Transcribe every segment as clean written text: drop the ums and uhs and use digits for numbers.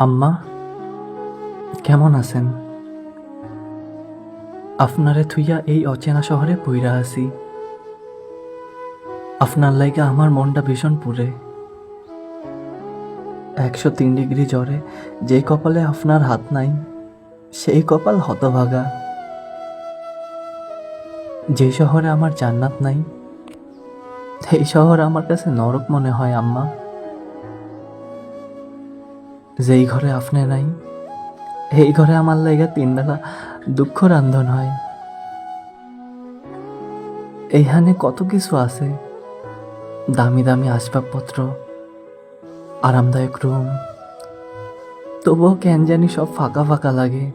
আম্মা, কেমন আছেন? আপনারে থুইয়া এই অচেনা শহরে পইরা আছি। আপনার লাইগা আমার মনটা ভীষণ পুড়ে। 103 ডিগ্রি জ্বরে যে কপালে আপনার হাত নাই, সেই কপাল হতভাগা। যে শহরে আমার জান্নাত নাই, সেই শহর আমার কাছে নরক মনে হয় আম্মা। যেই ঘরে আপনি নাই, এই ঘরে আমার লাইগা 3 বেলা দুঃখ রান্ধন হয়। এইখানে কত কিছু আছে, দামি দামি আসবাবপত্র, আরামদায়ক রুম, তবুও কেন জানি সব ফাঁকা ফাঁকা লাগে।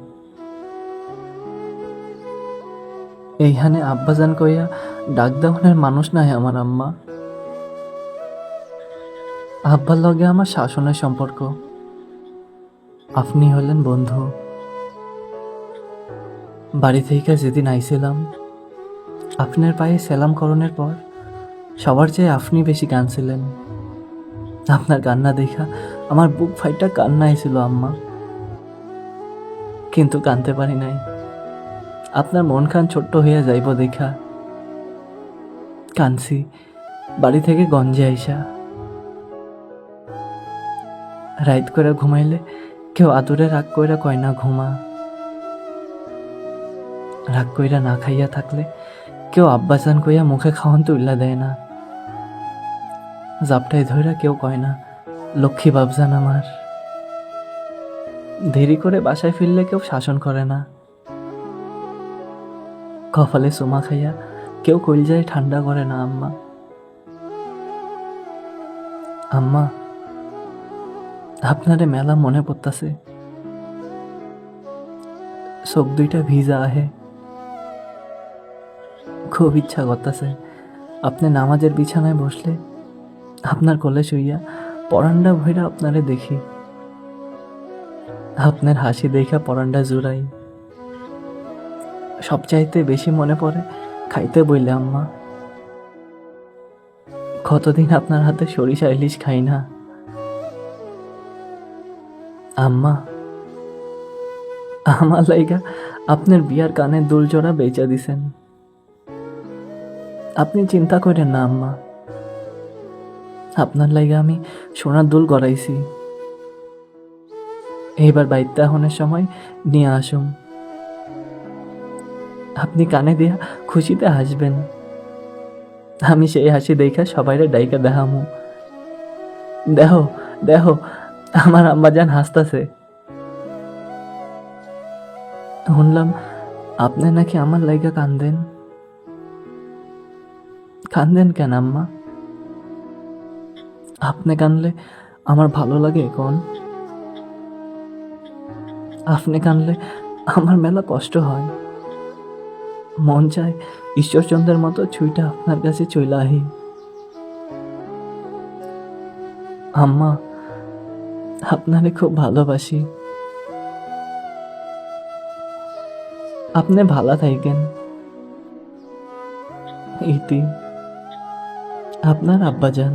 এইখানে আব্বাজান কইয়া ডাক দেওয়ানের মানুষ নাই আমার আম্মা। আব্বার লগে আমার শাসনের সম্পর্ক, আপনি হলেন বন্ধু। বাড়ি থেকে যেদিন আইছিলাম, আপনার পায়ে সেলাম করণের পর সবার চেয়ে আপনি বেশি কাঁদছিলেন। আপনার কান্না দেখা আমার বুক ফাইটা কান্না আইছিল আম্মা, কিন্তু কানতে পারি নাই। আপনার মন খান ছোট্ট হইয়া যাইব দেখা কানছি। বাড়ি থেকে গঞ্জে আইসা রাইত করে ঘুমাইলে কেউ আদরে রাগ কইরা কয় না ঘুমা। রাগ কইরা না খাইয়া থাকলে কেউ আব্বাজান কইয়া মুখে খাওয়ান তুইলা দেয় না। জাপটাই ধইরা কেউ কয় না লক্ষ্মী বাবজান আমার। দেরি করে বাসায় ফিরলে কেউ শাসন করে না। কপালে চুমা খাইয়া কেউ কইলজায় ঠান্ডা করে না আম্মা। আম্মা, আপনারে মেলা মনে পড়তাছে। চোখ দুইটা ভিজা আহে। খুব ইচ্ছা করতেছে আপনি নামাজের বিছানায় বসলে আপনার কোলে শুইয়া পরান্ডা ভইরা আপনারে দেখি। আপনার হাসি দেখা পরান্ডা জুড়াই। সবচাইতে বেশি মনে পড়ে খাইতে বইলে আম্মা। কতদিন আপনার হাতে সরিষা ইলিশ খাই না আম্মা। আমার লাইগা আপনার বিয়ার কানের দুল জোড়া বেচা দিছেন। আপনি চিন্তা করেন না আম্মা, আপনার লাইগা আমি সোনার দুল গড়াইছি। এইবার বাইতে হনের সময় নিয়ে আসুম। আপনি কানে দিয়া খুশিতে হাসবেন। আমি সেই হাসি দেখা সবাইরে ডাইকা দেখামু, দেহ দেহ আমার আম্মাজান হাসতাছে। শুনলাম আপনি নাকি আমার লাইগা কান্দেন। কান্দেন কেন আম্মা? আপনি কানলে আমার ভালো লাগে কোন? আপনি কানলে আমার মেলা কষ্ট হয়। মন চায় ঈশ্বরচন্দ্রের মতো ছুইটা আপনার কাছে চইলা আহি। আম্মা, আপনারে খুব ভালোবাসি। আপনি ভালো থাকেন। ইতি, আপনার আব্বাজান।